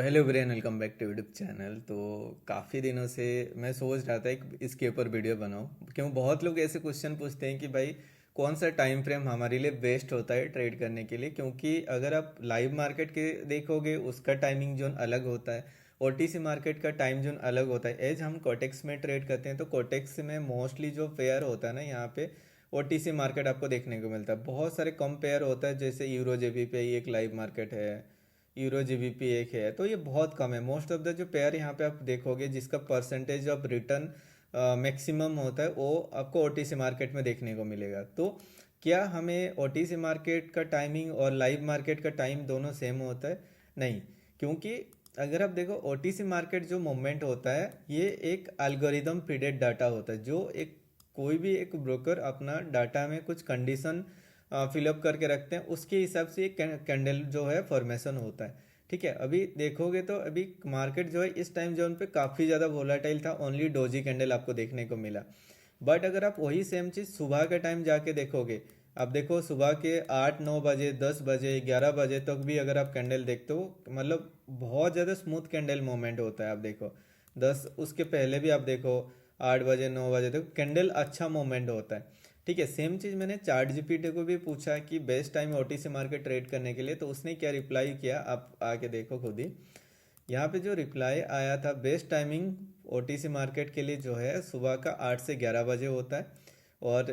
Hello brain, welcome back to YouTube channel. तो काफ़ी दिनों से मैं सोच रहा था एक इसके ऊपर वीडियो बनाऊं, क्यों बहुत लोग ऐसे क्वेश्चन पूछते हैं कि भाई कौन सा टाइम फ्रेम हमारे लिए बेस्ट होता है ट्रेड करने के लिए। क्योंकि अगर आप लाइव मार्केट के देखोगे उसका टाइमिंग जोन अलग होता है, ओटीसी मार्केट का टाइम जोन अलग होता है। एज हम कोटेक्स में ट्रेड करते हैं तो कोटेक्स में मोस्टली जो पेयर होता है ना, यहाँ पे ओटीसी मार्केट आपको देखने को मिलता है। बहुत सारे कम पेयर होता है, जैसे यूरो जेबी पे एक लाइव मार्केट है, यूरो जीबीपी एक है, तो ये बहुत कम है। मोस्ट ऑफ द जो पेयर यहाँ पे आप देखोगे जिसका परसेंटेज ऑफ रिटर्न मैक्सिमम होता है, वो आपको ओटीसी मार्केट में देखने को मिलेगा। तो क्या हमें ओटीसी मार्केट का टाइमिंग और लाइव मार्केट का टाइम दोनों सेम होता है? नहीं, क्योंकि अगर आप देखो ओटीसी मार्केट जो मूवमेंट होता है ये एक एल्गोरिदम फीडेड डाटा होता है, जो एक कोई भी एक ब्रोकर अपना डाटा में कुछ कंडीशन फिलअप करके रखते हैं, उसके हिसाब से एक कैंडल जो है फॉर्मेशन होता है। ठीक है, अभी देखोगे तो अभी मार्केट जो है इस टाइम जोन पे काफ़ी ज़्यादा वोलाटाइल था, ओनली डोजी कैंडल आपको देखने को मिला। बट अगर आप वही सेम चीज़ सुबह के टाइम जाके देखोगे, आप देखो सुबह के 8-9 बजे, 10 बजे, 11 बजे तक भी अगर आप कैंडल देखते हो, मतलब बहुत ज़्यादा स्मूथ कैंडल मूवमेंट होता है। आप देखो 10 उसके पहले भी आप देखो 8 बजे 9 बजे तक कैंडल अच्छा मूवमेंट होता है। ठीक है, सेम चीज़ मैंने चार्ट जीपीटी को भी पूछा कि best time OTC market trade करने के लिए, तो उसने क्या रिप्लाई किया आप आके देखो खुद ही। यहाँ पे जो रिप्लाई आया था, बेस्ट टाइमिंग ओटीसी मार्केट के लिए जो है सुबह का 8 से 11 बजे होता है, और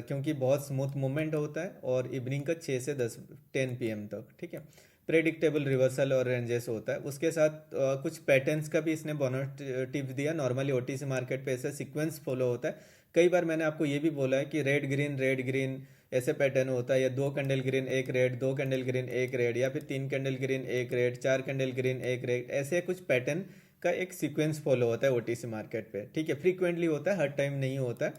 क्योंकि बहुत स्मूथ मूवमेंट होता है, और इवनिंग का 6 से 10 तक। ठीक है, प्रेडिक्टेबल रिवर्सल और रेंजेस होता है। उसके साथ कुछ पैटर्न्स का भी इसने बोनस टिप्स दिया। नॉर्मली ओटीसी मार्केट पे ऐसा सीक्वेंस फॉलो होता है। कई बार मैंने आपको ये भी बोला है कि रेड ग्रीन ऐसे पैटर्न होता है, या 2 कैंडल ग्रीन एक रेड, 2 कैंडल ग्रीन एक रेड, या फिर 3 कैंडल ग्रीन एक रेड, 4 कैंडल ग्रीन एक रेड, ऐसे कुछ पैटर्न का एक सीक्वेंस फॉलो होता है ओटीसी मार्केट पे। ठीक है, फ्रीक्वेंटली होता है, हर टाइम नहीं होता है।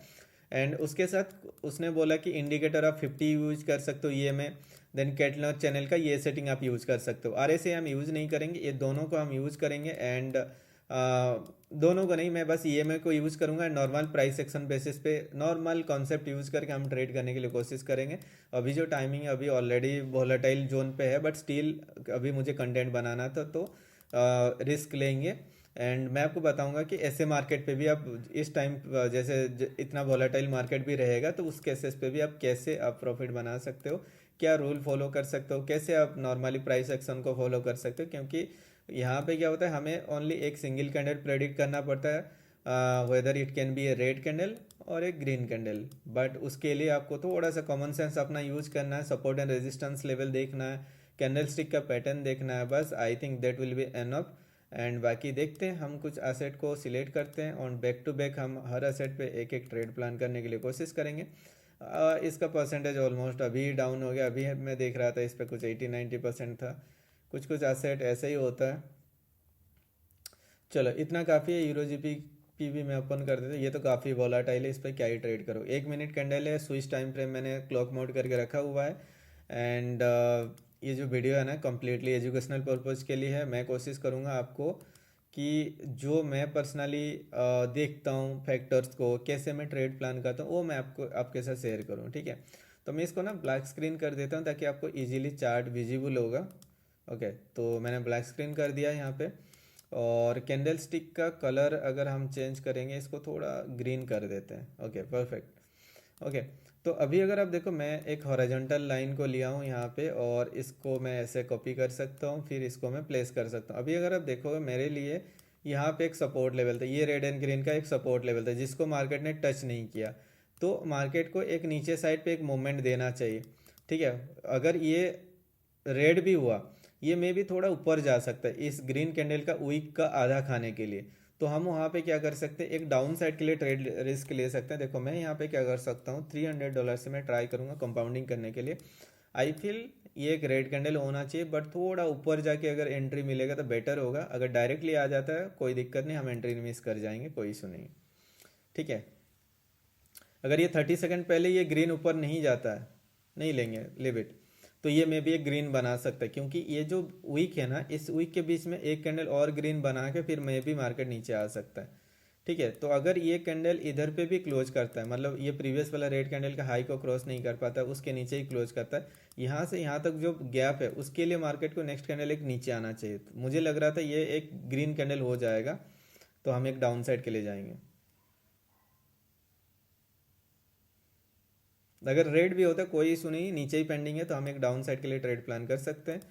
एंड उसके साथ उसने बोला कि इंडिकेटर आप 50 यूज कर सकते हो ये में, देन कैटलॉग चैनल का ये सेटिंग आप यूज कर सकते हो। आरएसए हम यूज नहीं करेंगे, ये दोनों को हम यूज करेंगे। एंड दोनों को नहीं, मैं बस ईएमआई को यूज़ करूंगा। नॉर्मल प्राइस एक्शन बेसिस पे नॉर्मल कॉन्सेप्ट यूज़ करके हम ट्रेड करने के लिए कोशिश करेंगे। अभी जो टाइमिंग है अभी ऑलरेडी वॉलेटाइल जोन पे है, बट स्टिल अभी मुझे कंटेंट बनाना था, तो रिस्क लेंगे। एंड मैं आपको बताऊंगा कि ऐसे मार्केट पे भी आप इस टाइम, जैसे इतना वॉलेटाइल मार्केट भी रहेगा, तो उस केसेस पे भी आप कैसे आप प्रॉफिट बना सकते हो, क्या रूल फॉलो कर सकते हो, कैसे आप नॉर्मली प्राइस एक्शन को फॉलो कर सकते हो। क्योंकि यहाँ पे क्या होता है, हमें ओनली एक सिंगल कैंडल प्रेडिक्ट करना पड़ता है, whether it can be A red candle और एक ग्रीन कैंडल। बट उसके लिए आपको थोड़ा सा कॉमन सेंस अपना यूज करना है, सपोर्ट एंड रेजिस्टेंस लेवल देखना है, कैंडल स्टिक का पैटर्न देखना है, बस I think that will be enough. And बाकी देखते हैं, हम कुछ असेट को सिलेक्ट करते हैं, और बैक टू बैक हम हर असेट पे एक एक ट्रेड प्लान करने के लिए कोशिश करेंगे। इसका परसेंटेज ऑलमोस्ट अभी डाउन हो गया। अभी मैं देख रहा था इस पर कुछ 80-90% था। कुछ कुछ एसेट ऐसे ही होता है। चलो इतना काफ़ी है। यूरो जीपी पी भी मैं ओपन कर देते, ये तो काफ़ी वॉलाटाइल है, इस पर क्या ही ट्रेड करो। 1 मिनट कैंडल है, स्विच टाइम फ्रेम मैंने क्लॉक मोड करके रखा हुआ है। एंड ये जो वीडियो है ना, कम्प्लीटली एजुकेशनल पर्पज़ के लिए है। मैं कोशिश करूँगा आपको कि जो मैं पर्सनली देखता हूँ फैक्टर्स को, कैसे मैं ट्रेड प्लान करता हूँ, वो मैं आपको आपके साथ शेयर करूँ। ठीक है, तो मैं इसको ना ब्लैक स्क्रीन कर देता हूँ ताकि आपको इजीली चार्ट विजिबल होगा। ओके, तो मैंने ब्लैक स्क्रीन कर दिया यहाँ पे। और कैंडल स्टिक का कलर अगर हम चेंज करेंगे, इसको थोड़ा ग्रीन कर देते हैं। Okay, perfect. ओके, तो अभी अगर आप देखो, मैं एक हॉरिजॉन्टल लाइन को लिया हूँ यहाँ पे, और इसको मैं ऐसे कॉपी कर सकता हूँ, फिर इसको मैं प्लेस कर सकता हूँ। अभी अगर आप देखोगे मेरे लिए यहाँ पे एक सपोर्ट लेवल था, ये रेड एंड ग्रीन का एक सपोर्ट लेवल था जिसको मार्केट ने टच नहीं किया। तो मार्केट को एक नीचे साइड पे एक मूवमेंट देना चाहिए। ठीक है, अगर ये रेड भी हुआ, ये में भी थोड़ा ऊपर जा सकता है इस ग्रीन कैंडल का वीक का आधा खाने के लिए। तो हम वहाँ पे क्या कर सकते हैं, एक डाउन साइड के लिए ट्रेड रिस्क ले सकते हैं। देखो मैं यहाँ पे क्या कर सकता हूँ, $300 से मैं ट्राई करूँगा कंपाउंडिंग करने के लिए। आई फील ये एक रेड कैंडल होना चाहिए, बट थोड़ा ऊपर जाके अगर एंट्री मिलेगा तो बेटर होगा। अगर डायरेक्टली आ जाता है कोई दिक्कत नहीं, हम एंट्री मिस कर जाएंगे, कोई इशू नहीं। ठीक है, अगर ये 30 सेकंड पहले ये ग्रीन ऊपर नहीं जाता है, नहीं लेंगे लिमिट, तो ये मे भी एक ग्रीन बना सकता है। क्योंकि ये जो वीक है ना, इस वीक के बीच में एक कैंडल और ग्रीन बना के फिर मे भी मार्केट नीचे आ सकता है। ठीक है, तो अगर ये कैंडल इधर पे भी क्लोज करता है, मतलब ये प्रीवियस वाला रेड कैंडल का हाई को क्रॉस नहीं कर पाता, उसके नीचे ही क्लोज करता है, यहाँ से यहाँ तक जो गैप है उसके लिए मार्केट को नेक्स्ट कैंडल एक नीचे आना चाहिए। तो मुझे लग रहा था ये एक ग्रीन कैंडल हो जाएगा, तो हम एक डाउन साइड के लिए जाएंगे। अगर रेड भी होता है कोई इशू नहीं, नीचे ही पेंडिंग है तो हम एक डाउन साइड के लिए ट्रेड प्लान कर सकते हैं।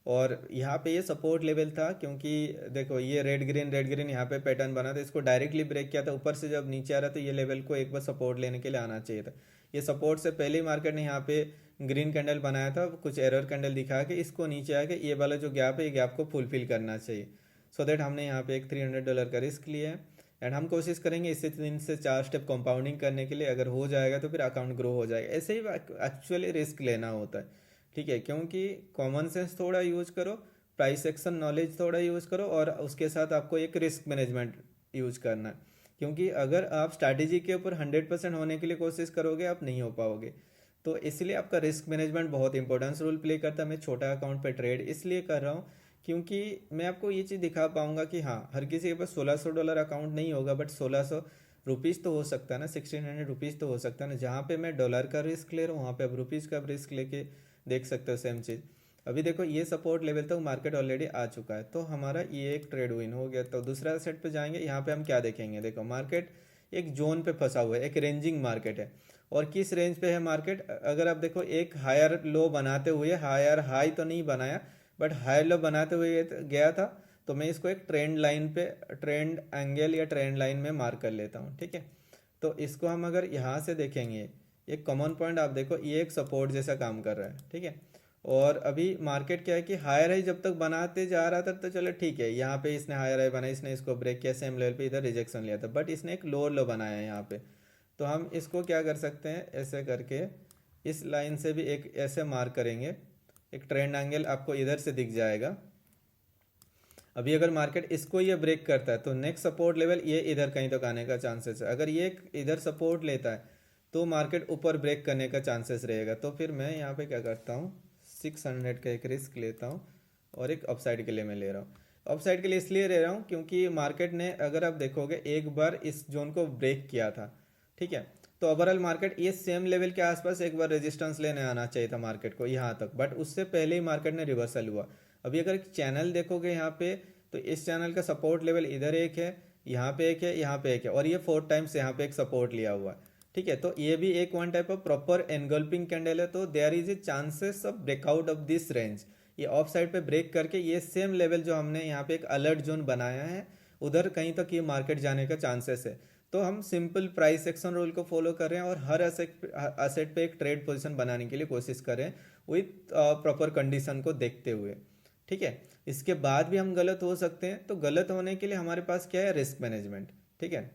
और यहाँ पे ये सपोर्ट लेवल था, क्योंकि देखो ये रेड ग्रीन यहाँ पे पैटर्न बना था, इसको डायरेक्टली ब्रेक किया था ऊपर से, जब नीचे आ रहा था ये लेवल को एक बार सपोर्ट लेने के लिए आना चाहिए था। ये सपोर्ट से पहले ही मार्केट ने यहाँ पे ग्रीन कैंडल बनाया था, कुछ एरर कैंडल दिखा के इसको नीचे आके ये वाला जो गैप है ये गैप को फुलफिल करना चाहिए। सो दैट हमने यहाँ पे एक $300 का रिस्क लिया है। एंड हम कोशिश करेंगे इससे 3 से 4 स्टेप कंपाउंडिंग करने के लिए, अगर हो जाएगा तो फिर अकाउंट ग्रो हो जाएगा। ऐसे ही एक्चुअली रिस्क लेना होता है, ठीक है, क्योंकि कॉमन सेंस थोड़ा यूज करो, प्राइस एक्शन नॉलेज थोड़ा यूज करो, और उसके साथ आपको एक रिस्क मैनेजमेंट यूज करना है। क्योंकि अगर आप स्ट्रैटेजी के ऊपर 100% होने के लिए कोशिश करोगे आप नहीं हो पाओगे। तो इसलिए आपका रिस्क मैनेजमेंट बहुत इंपॉर्टेंस रोल प्ले करता है। मैं छोटा अकाउंट पे ट्रेड इसलिए कर रहा हूँ क्योंकि मैं आपको ये चीज़ दिखा पाऊंगा कि हाँ, हर किसी के पास $1600 अकाउंट नहीं होगा, बट 1600 रुपीज़ तो हो सकता है ना, 1600 रुपीज़ तो हो सकता है ना। जहाँ पे मैं डॉलर का रिस्क ले रहा हूँ वहाँ पे आप रुपीज़ का रिस्क लेके देख सकते हो सेम चीज़। अभी देखो ये सपोर्ट लेवल तक मार्केट ऑलरेडी आ चुका है, तो हमारा ये एक ट्रेड विन हो गया। तो दूसरा सेट पे जाएंगे, यहाँ पे हम क्या देखेंगे, देखो मार्केट एक जोन पे फंसा हुआ है, एक रेंजिंग मार्केट है। और किस रेंज पे है मार्केट, अगर आप देखो एक हायर लो बनाते हुए, हायर हाई तो नहीं बनाया बट हायर लो बनाते हुए गया था, तो मैं इसको एक ट्रेंड लाइन पे, ट्रेंड एंगल या ट्रेंड लाइन में मार्क कर लेता हूँ, ठीक है। तो इसको हम अगर यहाँ से देखेंगे, एक कॉमन पॉइंट आप देखो ये एक सपोर्ट जैसा काम कर रहा है, ठीक है। और अभी मार्केट क्या है कि हायर हाई जब तक बनाते जा रहा था तो चलो ठीक है, यहाँ पे इसने हायर हाई बनाया, इसने इसको ब्रेक किया, सेम लेवल पे इधर रिजेक्शन लिया था, बट इसने एक लोअर लो बनाया है यहाँ पे। तो हम इसको क्या कर सकते हैं, ऐसे करके इस लाइन से भी एक ऐसे मार्क करेंगे, एक ट्रेंड एंगल आपको इधर से दिख जाएगा। अभी अगर मार्केट इसको ये ब्रेक करता है तो नेक्स्ट सपोर्ट लेवल ये इधर कहीं तक आने का चांसेस है। अगर ये इधर सपोर्ट लेता है तो मार्केट ऊपर ब्रेक करने का चांसेस रहेगा। तो फिर मैं यहाँ पे क्या करता हूँ, 600 का एक रिस्क लेता हूँ और एक अपसाइड के लिए मैं ले रहा हूँ। अपसाइड के लिए इसलिए ले रहा हूँ क्योंकि मार्केट ने, अगर आप देखोगे, एक बार इस जोन को ब्रेक किया था, ठीक है। तो ओवरऑल मार्केट ये सेम लेवल के आसपास एक बार रेजिस्टेंस लेने आना चाहिए था मार्केट को यहाँ तक, बट उससे पहले ही मार्केट ने रिवर्सल हुआ। अभी अगर चैनल देखोगे यहाँ पे, तो इस चैनल का सपोर्ट लेवल इधर एक है, यहाँ पे एक है, यहाँ पे एक है, और ये 4 टाइम्स यहाँ पे एक सपोर्ट लिया हुआ है, ठीक है। तो ये भी एक one type of proper engulfing candle है। तो there is a chances of breakout of this range. ये ऑफ साइड पे ब्रेक करके ये सेम लेवल जो हमने यहाँ पे एक अलर्ट जोन बनाया है उधर कहीं तक ये मार्केट जाने का चांसेस है। तो हम सिंपल प्राइस एक्शन रूल को फॉलो कर रहे हैं और हर असेट पे एक ट्रेड पोजीशन बनाने के लिए कोशिश करें विथ प्रॉपर कंडीशन को देखते हुए, ठीक है। इसके बाद भी हम गलत हो सकते हैं, तो गलत होने के लिए हमारे पास क्या है, रिस्क मैनेजमेंट, ठीक है।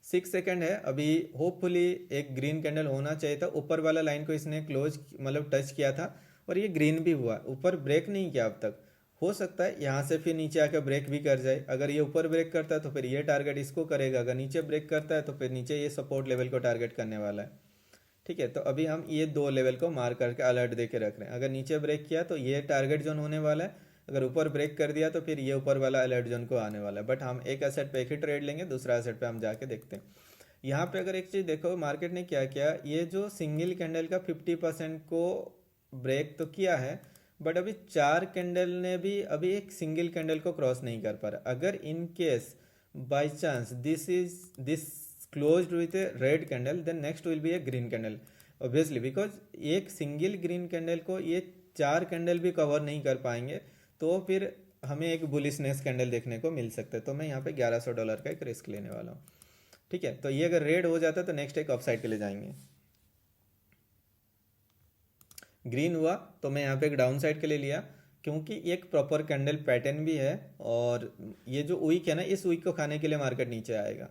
6 सेकंड है अभी, होपफुली एक ग्रीन कैंडल होना चाहिए था। ऊपर वाला लाइन को इसने क्लोज मतलब टच किया था और ये ग्रीन भी हुआ, ऊपर ब्रेक नहीं किया अब तक। हो सकता है यहाँ से फिर नीचे आकर ब्रेक भी कर जाए। अगर ये ऊपर ब्रेक करता है तो फिर ये टारगेट इसको करेगा, अगर नीचे ब्रेक करता है तो फिर नीचे ये सपोर्ट लेवल को टारगेट करने वाला है, ठीक है। तो अभी हम ये 2 लेवल को मार्क करके अलर्ट दे के रख रहे हैं। अगर नीचे ब्रेक किया तो ये टारगेट जोन होने वाला है, अगर ऊपर ब्रेक कर दिया तो फिर ये ऊपर वाला अलर्ट जोन को आने वाला है। बट हम एक एसेट पे एक ही ट्रेड लेंगे, दूसरा एसेट पे हम जाके देखते हैं। यहाँ पे अगर एक चीज़ देखो, मार्केट ने क्या किया, ये जो सिंगल कैंडल का 50% को ब्रेक तो किया है, बट अभी 4 कैंडल ने भी अभी एक सिंगल कैंडल को क्रॉस नहीं कर पा रहा। अगर in case by chance this closed with a red candle, then next will be a green candle obviously, because एक सिंगल ग्रीन कैंडल को ये 4 कैंडल भी कवर नहीं कर पाएंगे, तो फिर हमें एक बुलिशनेस कैंडल देखने को मिल सकता है। तो मैं यहाँ पे $1100 का एक रिस्क लेने वाला हूँ, ठीक है। तो ये अगर रेड हो जाता है तो नेक्स्ट एक अपसाइड के लिए जाएंगे। ग्रीन हुआ तो मैं यहाँ पे एक डाउन साइड के लिए लिया, क्योंकि एक प्रॉपर कैंडल पैटर्न भी है, और ये जो वीक है ना, इस वीक को खाने के लिए मार्केट नीचे आएगा।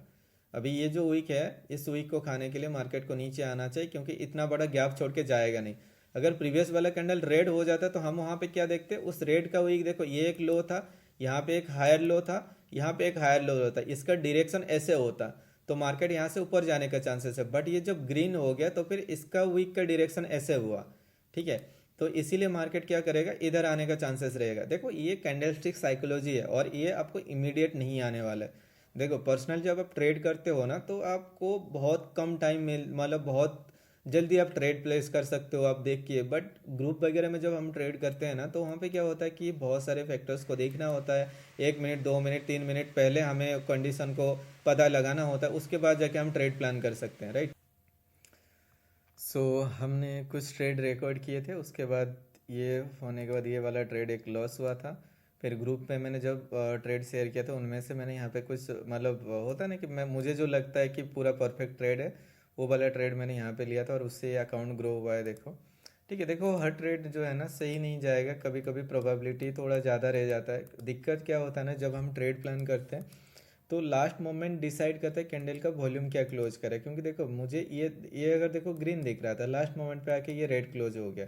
अभी ये जो वीक है, इस वीक को खाने के लिए मार्केट को नीचे आना चाहिए, क्योंकि इतना बड़ा गैप छोड़ के जाएगा नहीं। अगर प्रीवियस वाला कैंडल रेड हो जाता तो हम वहाँ पे क्या देखते, उस रेड का वीक देखो, ये एक लो था, यहाँ पे एक हायर लो था, यहाँ पे एक हायर लो होता, इसका डिरेक्शन ऐसे होता तो मार्केट यहाँ से ऊपर जाने का चांसेस है। बट ये जब ग्रीन हो गया तो फिर इसका वीक का डिरेक्शन ऐसे हुआ, ठीक है। तो इसीलिए मार्केट क्या करेगा, इधर आने का चांसेस रहेगा। देखो ये कैंडलस्टिक साइकोलॉजी है और ये आपको इमीडिएट नहीं आने वाला है। देखो पर्सनल जब आप ट्रेड करते हो ना, तो आपको बहुत कम टाइम मिल, मतलब बहुत जल्दी आप ट्रेड प्लेस कर सकते हो आप देख के। बट ग्रुप वगैरह में जब हम ट्रेड करते हैं ना, तो वहाँ पे क्या होता है कि बहुत सारे फैक्टर्स को देखना होता है। 1 मिनट, 2 मिनट, 3 मिनट पहले हमें कंडीशन को पता लगाना होता है, उसके बाद जाके हम ट्रेड प्लान कर सकते हैं, राइट। सो हमने कुछ ट्रेड रिकॉर्ड किए थे, उसके बाद ये होने के बाद ये वाला ट्रेड एक लॉस हुआ था। फिर ग्रुप पे मैंने जब ट्रेड शेयर किया था, उनमें से मैंने यहाँ पे कुछ मतलब होता है ना कि मैं मुझे जो लगता है कि पूरा परफेक्ट ट्रेड है, वो वाला ट्रेड मैंने यहाँ पे लिया था और उससे ये अकाउंट ग्रो हुआ है, देखो। ठीक है, देखो हर ट्रेड जो है ना सही नहीं जाएगा, कभी कभी प्रोबेबिलिटी थोड़ा ज़्यादा रह जाता है। दिक्कत क्या होता है ना, जब हम ट्रेड प्लान करते हैं तो लास्ट मोमेंट डिसाइड करता है कैंडल का वॉल्यूम क्या क्लोज करे। क्योंकि देखो मुझे ये अगर देखो ग्रीन दिख रहा था, लास्ट मोमेंट पे आके ये रेड क्लोज हो गया।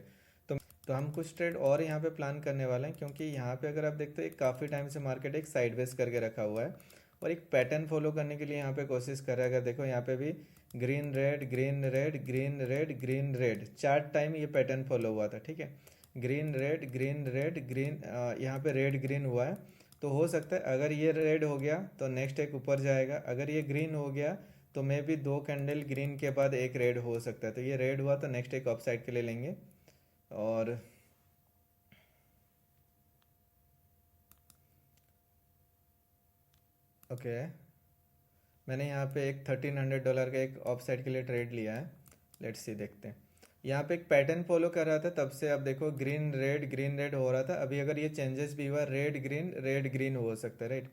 तो हम कुछ ट्रेड और यहाँ पे प्लान करने वाले हैं, क्योंकि यहाँ पे अगर आप देखते हो एक काफ़ी टाइम से मार्केट एक साइडवेज करके रखा हुआ है और एक पैटर्न फॉलो करने के लिए यहाँ पे कोशिश कर रहा है। अगर देखो यहाँ पे भी green red green red green red green red 4 time ये पैटर्न फॉलो हुआ था, ठीक है। Green red green red green, यहाँ पे रेड ग्रीन हुआ है। तो हो सकता है अगर ये रेड हो गया तो नेक्स्ट एक ऊपर जाएगा, अगर ये ग्रीन हो गया तो मे बी 2 कैंडल ग्रीन के बाद एक रेड हो सकता है। तो ये रेड हुआ तो नेक्स्ट एक अपसाइड के लिए लेंगे। और ओके, मैंने यहाँ पे एक $1300 का एक ऑफ साइड के लिए ट्रेड लिया है। लेट्स सी, देखते हैं। यहाँ पे एक पैटर्न फॉलो कर रहा था, तब से आप देखो ग्रीन रेड हो रहा था। अभी अगर ये चेंजेस भी हुआ, रेड ग्रीन हो सकता है, राइट।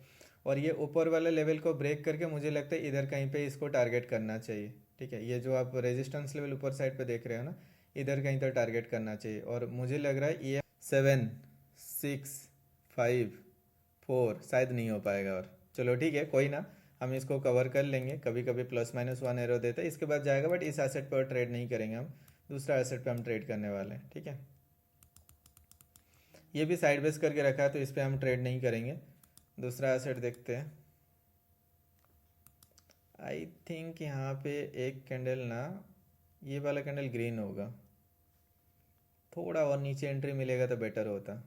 और ये ऊपर वाले लेवल को ब्रेक करके मुझे लगता है इधर कहीं पे इसको टारगेट करना चाहिए, ठीक है। ये जो आप रेजिस्टेंस लेवल ऊपर साइड पे देख रहे हो ना, इधर कहीं तो टारगेट करना चाहिए। और मुझे लग रहा है ये 7, 6, 5, 4 शायद नहीं हो पाएगा। और चलो ठीक है, कोई ना, हम इसको कवर कर लेंगे। कभी कभी +-1 एरो देता है, इसके बाद जाएगा। बट इस एसेट पर ट्रेड नहीं करेंगे हम, दूसरा एसेट पे हम ट्रेड करने वाले हैं, ठीक है। ये भी साइड बेस करके रखा है तो इस पर हम ट्रेड नहीं करेंगे। दूसरा एसेट देखते हैं। आई थिंक यहाँ पे एक कैंडल ना, ये वाला कैंडल ग्रीन होगा। थोड़ा और नीचे एंट्री मिलेगा तो बेटर होता।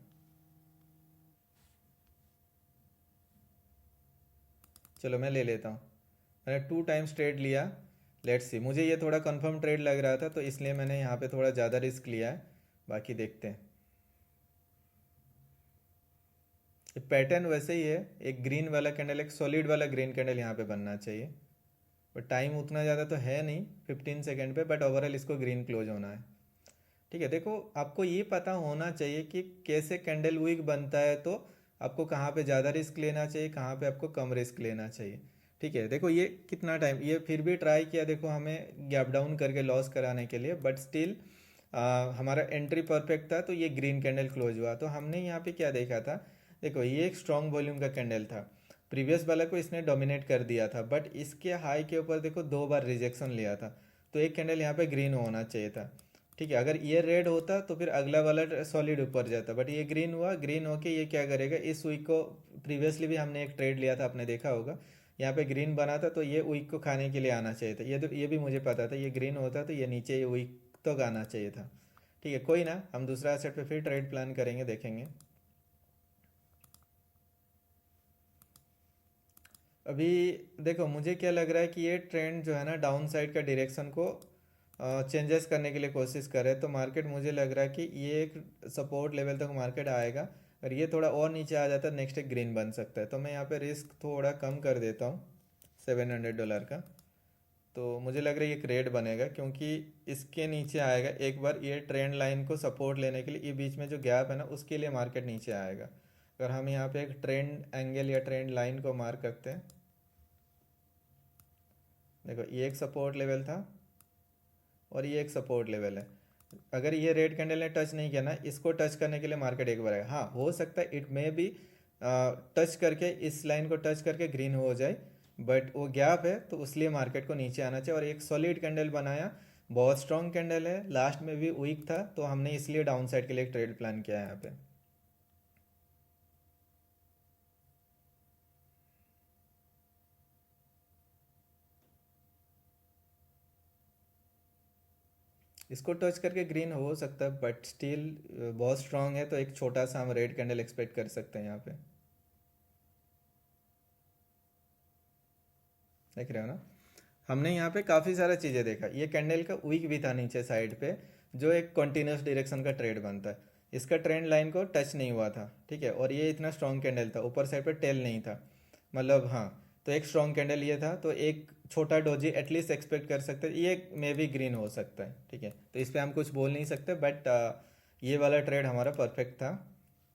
चलो मैं ले लेता हूँ। मैंने 2 टाइम्स ट्रेड लिया। लेट्स सी, मुझे ये थोड़ा कंफर्म ट्रेड लग रहा था तो इसलिए मैंने यहाँ पे थोड़ा ज़्यादा रिस्क लिया है। बाकी देखते हैं। ये पैटर्न वैसे ही है, एक ग्रीन वाला कैंडल, एक सॉलिड वाला ग्रीन कैंडल यहाँ पे बनना चाहिए। बट टाइम उतना ज़्यादा तो है नहीं, 15 सेकेंड पे, बट ओवरऑल इसको ग्रीन क्लोज होना है। ठीक है, देखो आपको ये पता होना चाहिए कि कैसे कैंडल वीक बनता है, तो आपको कहाँ पे ज़्यादा रिस्क लेना चाहिए, कहाँ पे आपको कम रिस्क लेना चाहिए। ठीक है, देखो ये कितना टाइम, ये फिर भी ट्राई किया देखो हमें गैप डाउन करके लॉस कराने के लिए, बट स्टिल हमारा एंट्री परफेक्ट था तो ये ग्रीन कैंडल क्लोज हुआ। तो हमने यहाँ पे क्या देखा था, देखो ये एक स्ट्रॉन्ग वॉल्यूम का कैंडल था। प्रीवियस वाला को इसने डोमिनेट कर दिया था, बट इसके हाई के ऊपर देखो 2 बार रिजेक्शन लिया था। तो एक कैंडल यहाँ पे ग्रीन होना चाहिए था, ठीक है। अगर ये रेड होता तो फिर अगला वाला सॉलिड ऊपर जाता, बट ये ग्रीन हुआ। ग्रीन होके ये क्या करेगा, इस वीक को प्रीवियसली भी हमने एक ट्रेड लिया था, आपने देखा होगा। यहाँ पे ग्रीन बना था तो ये वीक को खाने के लिए आना चाहिए था। ये भी मुझे पता था, ये ग्रीन होता तो ये नीचे ये वीक तो आना चाहिए था। ठीक है, कोई ना, हम दूसरा एसेट पे फिर ट्रेड प्लान करेंगे, देखेंगे। अभी देखो मुझे क्या लग रहा है कि ये ट्रेंड जो है ना डाउन साइड का डायरेक्शन को चेंजेस करने के लिए कोशिश करे। तो मार्केट मुझे लग रहा है कि ये एक सपोर्ट लेवल तक मार्केट आएगा। अगर ये थोड़ा और नीचे आ जाता है, नेक्स्ट एक ग्रीन बन सकता है। तो मैं यहाँ पे रिस्क थोड़ा कम कर देता हूँ $700 का। तो मुझे लग रहा है ये क्रेड बनेगा, क्योंकि इसके नीचे आएगा एक बार। ये ट्रेंड लाइन को सपोर्ट लेने के लिए ये बीच में जो गैप है ना, उसके लिए मार्केट नीचे आएगा। अगर हम यहाँ पे एक ट्रेंड एंगल या ट्रेंड लाइन को मार्क करते हैं, देखो ये एक सपोर्ट लेवल था और ये एक सपोर्ट लेवल है। अगर ये रेड कैंडल ने टच नहीं किया ना, इसको टच करने के लिए मार्केट एक बार आएगा। हाँ, हो सकता है इट मे बी टच करके, इस लाइन को टच करके ग्रीन हो जाए, बट वो गैप है तो इसलिए मार्केट को नीचे आना चाहिए। और एक सॉलिड कैंडल बनाया, बहुत स्ट्रॉन्ग कैंडल है, लास्ट में भी वीक था, तो हमने इसलिए डाउन साइड के लिए एक ट्रेड प्लान किया है यहाँ पे। इसको टच करके ग्रीन हो सकता है, बट स्टिल बहुत स्ट्रांग है, तो एक छोटा सा हम रेड कैंडल एक्सपेक्ट कर सकते हैं यहाँ पे। देख रहे हो ना, हमने यहाँ पे काफ़ी सारा चीज़ें देखा। ये कैंडल का वीक भी था नीचे साइड पे, जो एक कंटिन्यूस डायरेक्शन का ट्रेड बनता है। इसका ट्रेंड लाइन को टच नहीं हुआ था, ठीक है। और ये इतना स्ट्रॉन्ग कैंडल था, ऊपर साइड पे टेल नहीं था, मतलब हाँ। तो एक स्ट्रॉन्ग कैंडल ये था, तो एक छोटा डोजी एटलीस्ट एक्सपेक्ट कर सकते हैं, ये मे बी ग्रीन हो सकता है, ठीक है। तो इस पे हम कुछ बोल नहीं सकते, बट ये वाला ट्रेड हमारा परफेक्ट था।